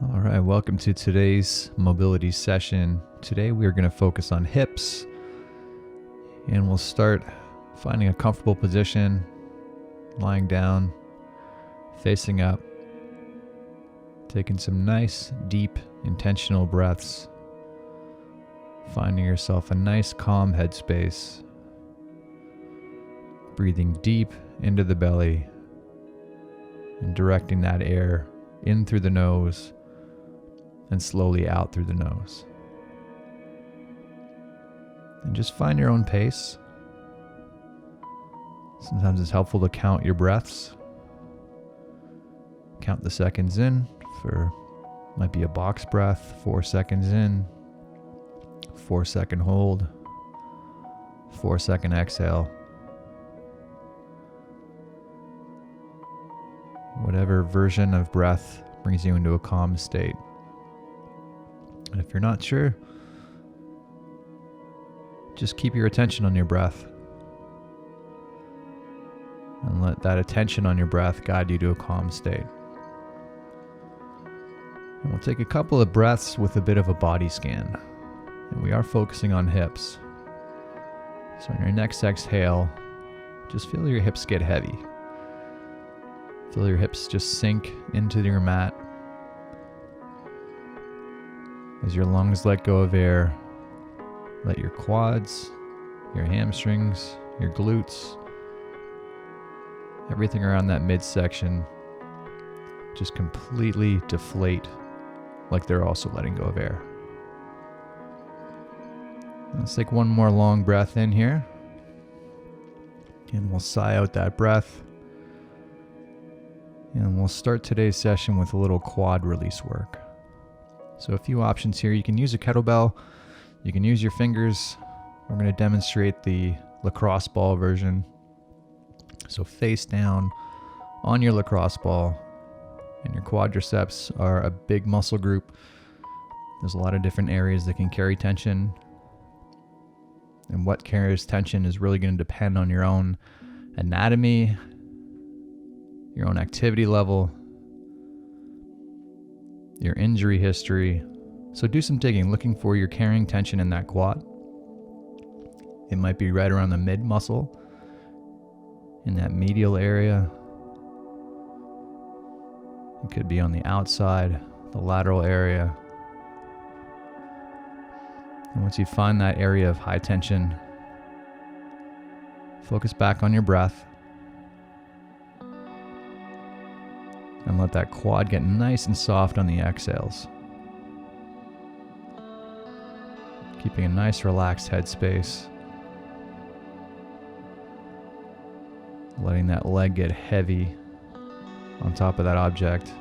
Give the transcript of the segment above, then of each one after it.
All right, welcome to today's mobility session. Today we are going to focus on hips, and we'll start finding a comfortable position, lying down, facing up, taking some nice, deep, intentional breaths, finding yourself a nice, calm headspace, breathing deep into the belly and directing that air in through the nose and slowly out through the nose. And just find your own pace. Sometimes it's helpful to count your breaths. Count the seconds in for, might be a box breath, 4 seconds in, 4 second hold, 4 second exhale. Whatever version of breath brings you into a calm state. And if you're not sure, just keep your attention on your breath. And let that attention on your breath guide you to a calm state. And we'll take a couple of breaths with a bit of a body scan. And we are focusing on hips. So on your next exhale, just feel your hips get heavy. Feel your hips just sink into your mat. As your lungs let go of air, let your quads, your hamstrings, your glutes, everything around that midsection just completely deflate, like they're also letting go of air. Let's take one more long breath in here, and we'll sigh out that breath. And we'll start today's session with a little quad release work. So a few options here. You can use a kettlebell. You can use your fingers. We're going to demonstrate the lacrosse ball version. So face down on your lacrosse ball. And your quadriceps are a big muscle group. There's a lot of different areas that can carry tension. And what carries tension is really going to depend on your own anatomy, your own activity level, your injury history. So do some digging, looking for your carrying tension in that quad. It might be right around the mid muscle, in that medial area. It could be on the outside, the lateral area. And once you find that area of high tension, focus back on your breath. And let that quad get nice and soft on the exhales. Keeping a nice relaxed headspace. Letting that leg get heavy on top of that object.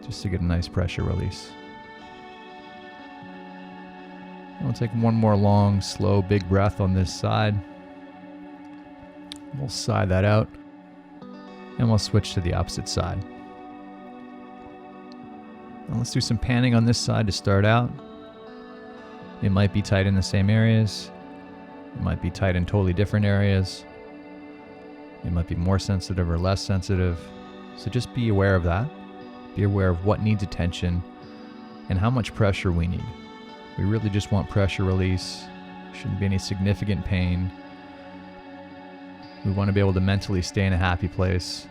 Just to get a nice pressure release. And we'll take one more long, slow, big breath on this side. We'll sigh that out. And we'll switch to the opposite side. Now let's do some panning on this side to start out. It might be tight in the same areas. It might be tight in totally different areas. It might be more sensitive or less sensitive. So just be aware of that. Be aware of what needs attention and how much pressure we need. We really just want pressure release. Shouldn't be any significant pain. We want to be able to mentally stay in a happy place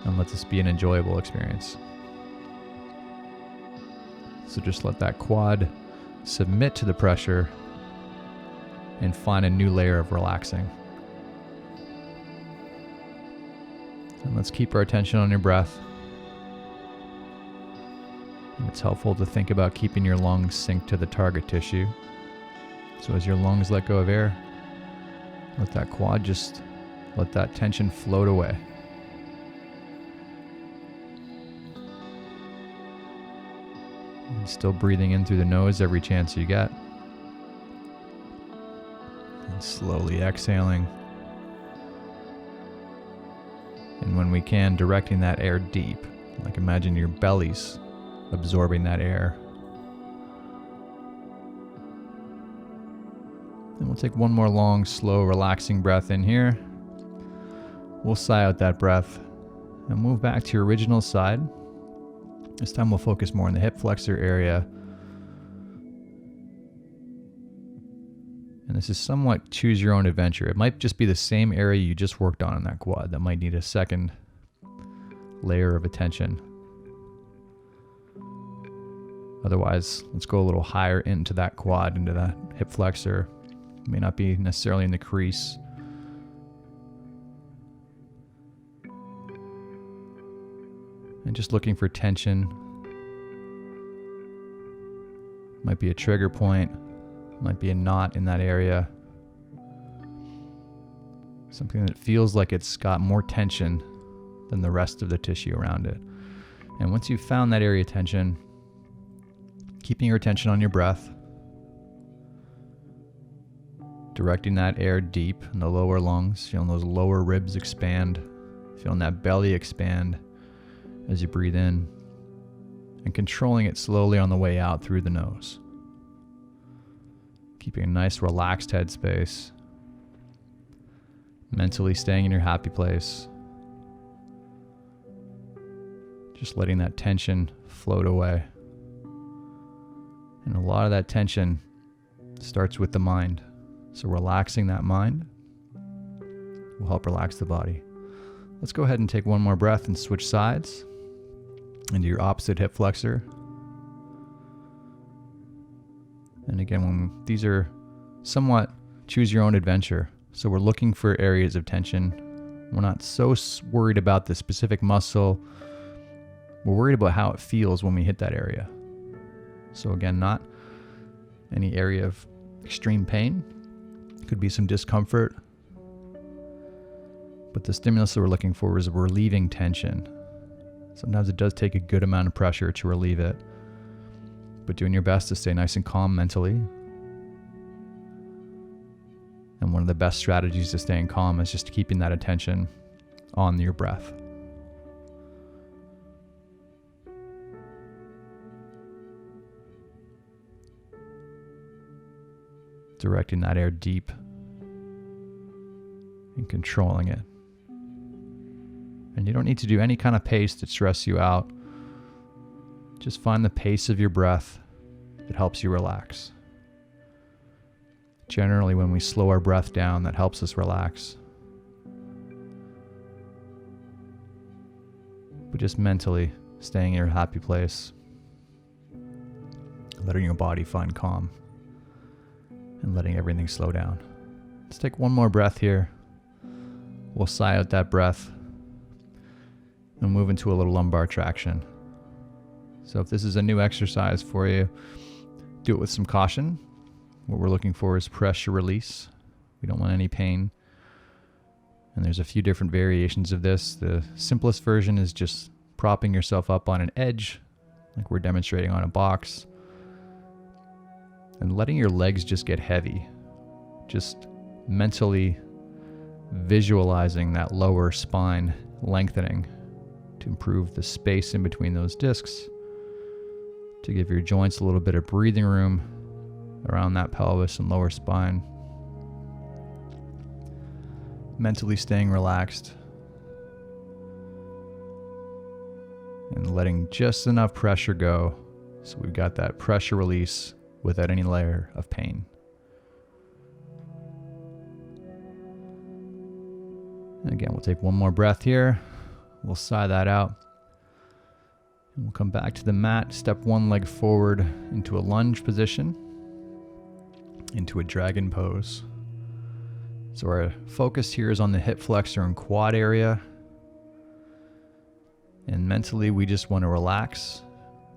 and let this be an enjoyable experience. So just let that quad submit to the pressure and find a new layer of relaxing. And let's keep our attention on your breath. And it's helpful to think about keeping your lungs synced to the target tissue. So as your lungs let go of air, let that quad just let that tension float away. And still breathing in through the nose every chance you get. And slowly exhaling. And when we can, directing that air deep. Like imagine your belly's absorbing that air. And we'll take one more long, slow, relaxing breath in here. We'll sigh out that breath. And move back to your original side. This time we'll focus more on the hip flexor area. And this is somewhat choose your own adventure. It might just be the same area you just worked on in that quad that might need a second layer of attention. Otherwise, let's go a little higher into that quad, into that hip flexor. It may not be necessarily in the crease. And just looking for tension. Might be a trigger point. Might be a knot in that area. Something that feels like it's got more tension than the rest of the tissue around it. And once you've found that area of tension, keeping your attention on your breath, directing that air deep in the lower lungs, feeling those lower ribs expand, feeling that belly expand as you breathe in, and controlling it slowly on the way out through the nose. Keeping a nice relaxed headspace, mentally staying in your happy place, just letting that tension float away. And a lot of that tension starts with the mind. So relaxing that mind will help relax the body. Let's go ahead and take one more breath and switch sides into your opposite hip flexor. And again, when these are somewhat choose your own adventure. So we're looking for areas of tension. We're not so worried about the specific muscle. We're worried about how it feels when we hit that area. So again, not any area of extreme pain. Could be some discomfort. But the stimulus that we're looking for is relieving tension. Sometimes it does take a good amount of pressure to relieve it. But doing your best to stay nice and calm mentally. And one of the best strategies to staying calm is just keeping that attention on your breath. Directing that air deep and controlling it. And you don't need to do any kind of pace to stress you out. Just find the pace of your breath that helps you relax. Generally, when we slow our breath down, that helps us relax. But just mentally staying in your happy place, letting your body find calm, and letting everything slow down. Let's take one more breath here. We'll sigh out that breath and move into a little lumbar traction. So if this is a new exercise for you, do it with some caution. What we're looking for is pressure release. We don't want any pain. And there's a few different variations of this. The simplest version is just propping yourself up on an edge, like we're demonstrating on a box, and letting your legs just get heavy. Just mentally visualizing that lower spine lengthening to improve the space in between those discs, to give your joints a little bit of breathing room around that pelvis and lower spine. Mentally staying relaxed and letting just enough pressure go so we've got that pressure release without any layer of pain. And again, we'll take one more breath here. We'll sigh that out. And we'll come back to the mat, step one leg forward into a lunge position, into a dragon pose. So our focus here is on the hip flexor and quad area. And mentally, we just want to relax,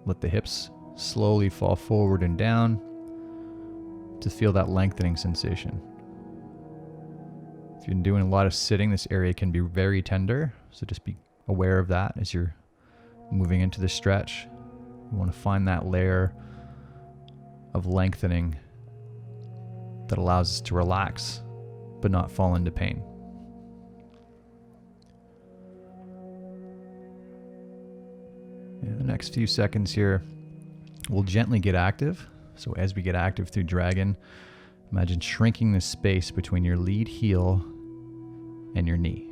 let the hips slowly fall forward and down to feel that lengthening sensation. If you're doing a lot of sitting, this area can be very tender. So just be aware of that as you're moving into the stretch. You want to find that layer of lengthening that allows us to relax but not fall into pain. In the next few seconds here, we'll gently get active. So as we get active through Dragon, imagine shrinking the space between your lead heel and your knee.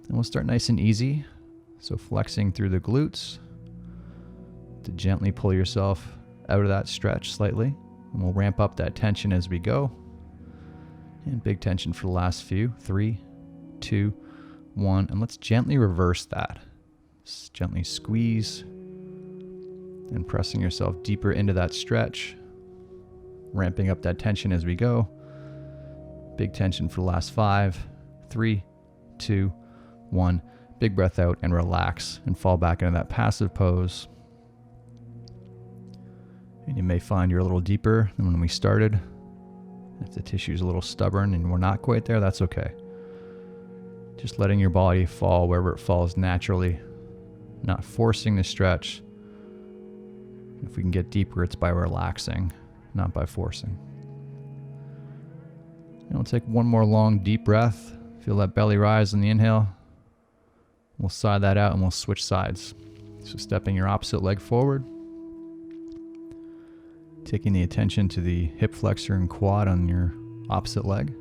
And we'll start nice and easy. So flexing through the glutes to gently pull yourself out of that stretch slightly. And we'll ramp up that tension as we go. And big tension for the last few. 3, 2, 1. And let's gently reverse that. Just gently squeeze and pressing yourself deeper into that stretch. Ramping up that tension as we go. Big tension for the last 5, 3, 2, 1. Big breath out and relax and fall back into that passive pose. And you may find you're a little deeper than when we started. If the tissue is a little stubborn and we're not quite there, that's okay. Just letting your body fall wherever it falls naturally, not forcing the stretch. If we can get deeper, it's by relaxing, not by forcing. And we'll take one more long, deep breath. Feel that belly rise on the inhale. We'll side that out and we'll switch sides. So stepping your opposite leg forward. Taking the attention to the hip flexor and quad on your opposite leg.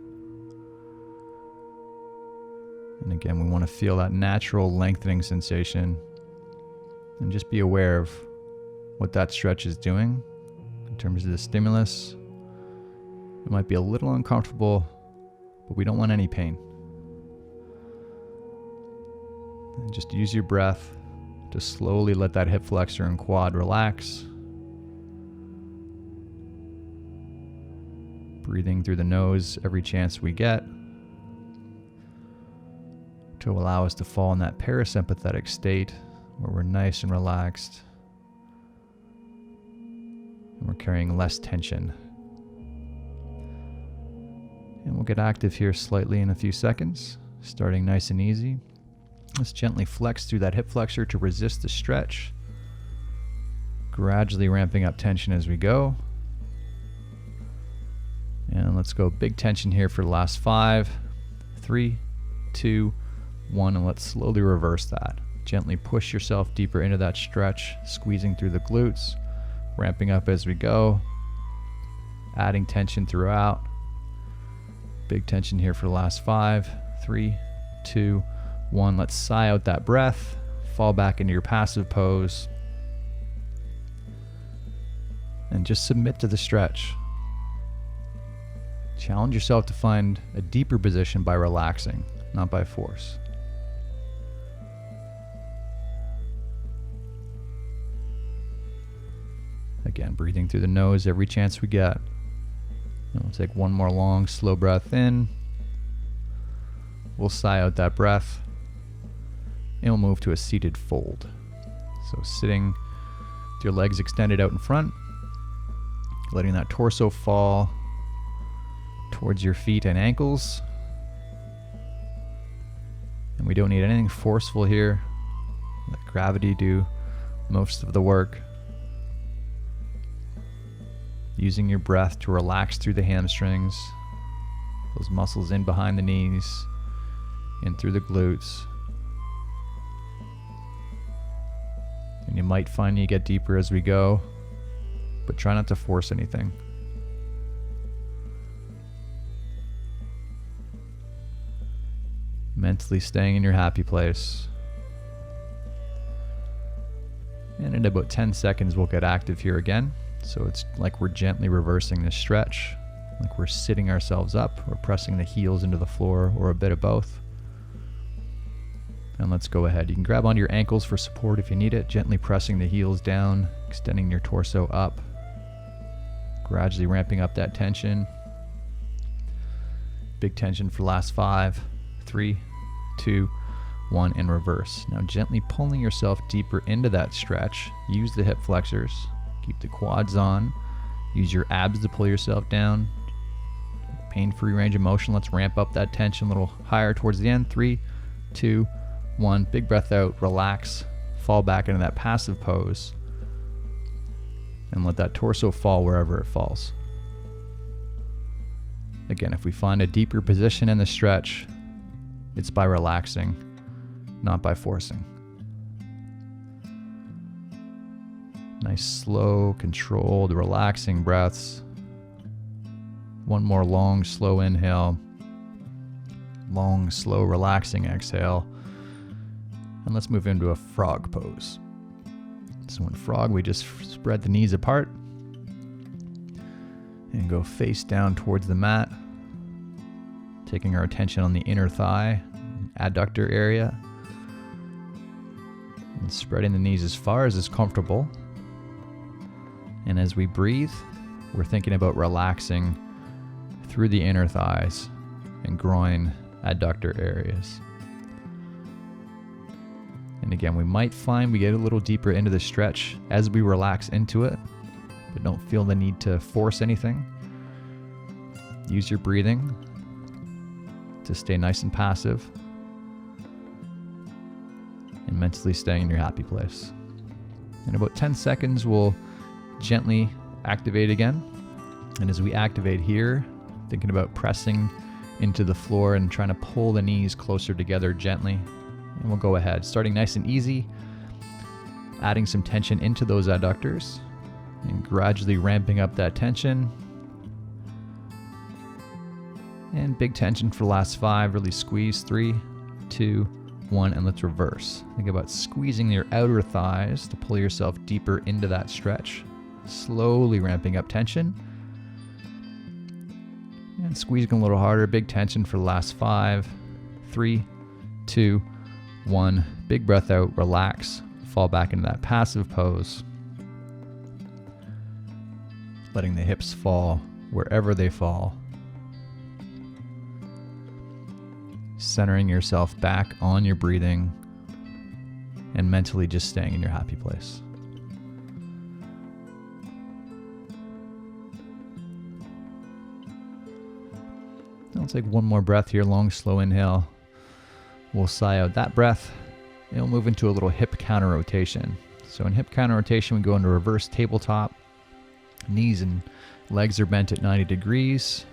And again, we want to feel that natural lengthening sensation. And just be aware of what that stretch is doing in terms of the stimulus. It might be a little uncomfortable, but we don't want any pain. And just use your breath to slowly let that hip flexor and quad relax. Breathing through the nose every chance we get to allow us to fall in that parasympathetic state where we're nice and relaxed and we're carrying less tension. And we'll get active here slightly in a few seconds, starting nice and easy. Let's gently flex through that hip flexor to resist the stretch, gradually ramping up tension as we go. And let's go big tension here for the last 5, 3, 2, 1, and let's slowly reverse that. Gently push yourself deeper into that stretch, squeezing through the glutes, ramping up as we go, adding tension throughout. Big tension here for the last 5, 3, 2, 1. Let's sigh out that breath, fall back into your passive pose, and just submit to the stretch. Challenge yourself to find a deeper position by relaxing, not by force. Again, breathing through the nose every chance we get. And we'll take one more long, slow breath in. We'll sigh out that breath. And we'll move to a seated fold. So sitting with your legs extended out in front, letting that torso fall towards your feet and ankles. And we don't need anything forceful here. Let gravity do most of the work. Using your breath to relax through the hamstrings, those muscles in behind the knees, in through the glutes. And you might find you get deeper as we go, but try not to force anything. Mentally staying in your happy place. And in about 10 seconds, we'll get active here again. So it's like we're gently reversing this stretch, like we're sitting ourselves up, or pressing the heels into the floor, or a bit of both. And let's go ahead. You can grab onto your ankles for support if you need it, gently pressing the heels down, extending your torso up, gradually ramping up that tension. Big tension for the last 5, 3, 2, 1, and reverse. Now gently pulling yourself deeper into that stretch. Use the hip flexors. Keep the quads on. Use your abs to pull yourself down. Pain-free range of motion. Let's ramp up that tension a little higher towards the end. 3, 2, 1. Big breath out. Relax. Fall back into that passive pose. And let that torso fall wherever it falls. Again, if we find a deeper position in the stretch, it's by relaxing, not by forcing. Nice, slow, controlled, relaxing breaths. One more long, slow inhale. Long, slow, relaxing exhale. And let's move into a frog pose. So in frog, we just spread the knees apart and go face down towards the mat, taking our attention on the inner thigh, adductor area, and spreading the knees as far as is comfortable. And as we breathe, we're thinking about relaxing through the inner thighs and groin adductor areas. And again, we might find we get a little deeper into the stretch as we relax into it, but don't feel the need to force anything. Use your breathing to stay nice and passive and mentally staying in your happy place. In about 10 seconds, we'll gently activate again. And as we activate here, thinking about pressing into the floor and trying to pull the knees closer together gently. And we'll go ahead, starting nice and easy, adding some tension into those adductors and gradually ramping up that tension. And big tension for the last 5, really squeeze. 3, 2, 1, and let's reverse. Think about squeezing your outer thighs to pull yourself deeper into that stretch. Slowly ramping up tension. And squeezing a little harder, big tension for the last 5, 3, 2, 1. Big breath out, relax, fall back into that passive pose. Letting the hips fall wherever they fall. Centering yourself back on your breathing and mentally just staying in your happy place. I'll take one more breath here, long, slow inhale. We'll sigh out that breath, and we'll move into a little hip counter rotation. So in hip counter rotation, we go into reverse tabletop. Knees and legs are bent at 90 degrees.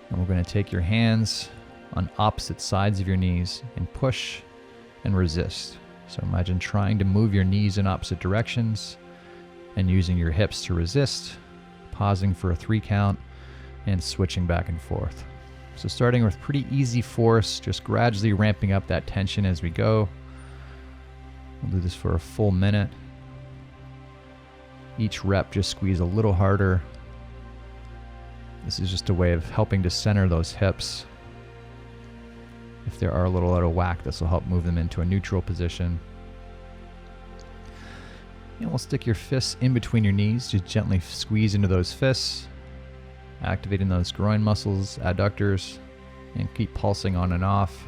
And we're going to take your hands on opposite sides of your knees and push and resist. So imagine trying to move your knees in opposite directions and using your hips to resist, pausing for a 3 count, and switching back and forth. So starting with pretty easy force, just gradually ramping up that tension as we go. We'll do this for a full minute. Each rep, just squeeze a little harder. This is just a way of helping to center those hips. If they are a little out of whack, this will help move them into a neutral position. And we'll stick your fists in between your knees, just gently squeeze into those fists, activating those groin muscles, adductors, and keep pulsing on and off.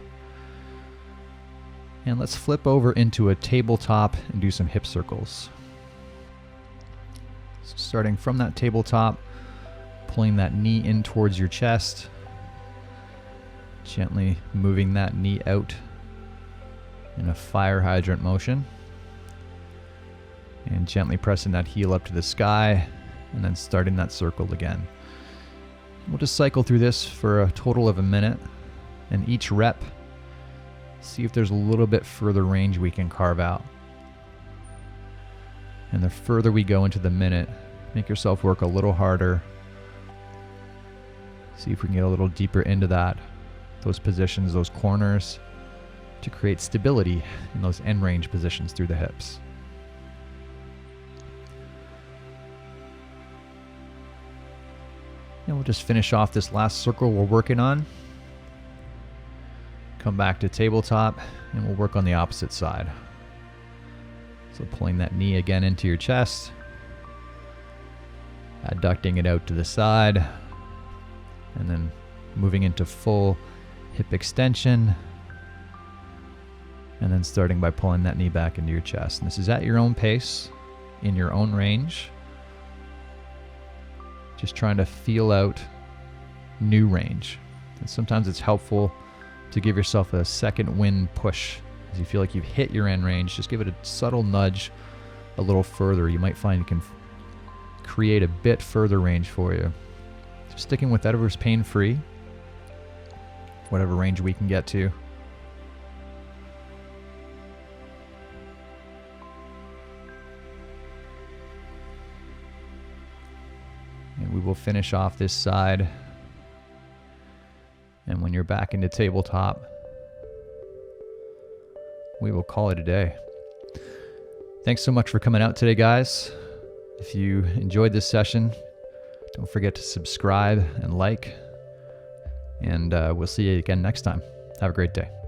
And let's flip over into a tabletop and do some hip circles. So starting from that tabletop, pulling that knee in towards your chest, gently moving that knee out in a fire hydrant motion, and gently pressing that heel up to the sky, and then starting that circle again. We'll just cycle through this for a total of a minute, and each rep, see if there's a little bit further range we can carve out. And the further we go into the minute, make yourself work a little harder. See if we can get a little deeper into those positions, those corners, to create stability in those end range positions through the hips. And we'll just finish off this last circle we're working on. Come back to tabletop, and we'll work on the opposite side. So pulling that knee again into your chest, adducting it out to the side, and then moving into full hip extension, and then starting by pulling that knee back into your chest. And this is at your own pace, in your own range. Just trying to feel out new range. And sometimes it's helpful to give yourself a second wind push. As you feel like you've hit your end range, just give it a subtle nudge a little further. You might find it can create a bit further range for you. Just sticking with whatever's pain-free, whatever range we can get to. And we will finish off this side. And when you're back into tabletop, we will call it a day. Thanks so much for coming out today, guys. If you enjoyed this session, don't forget to subscribe and like, and we'll see you again next time. Have a great day.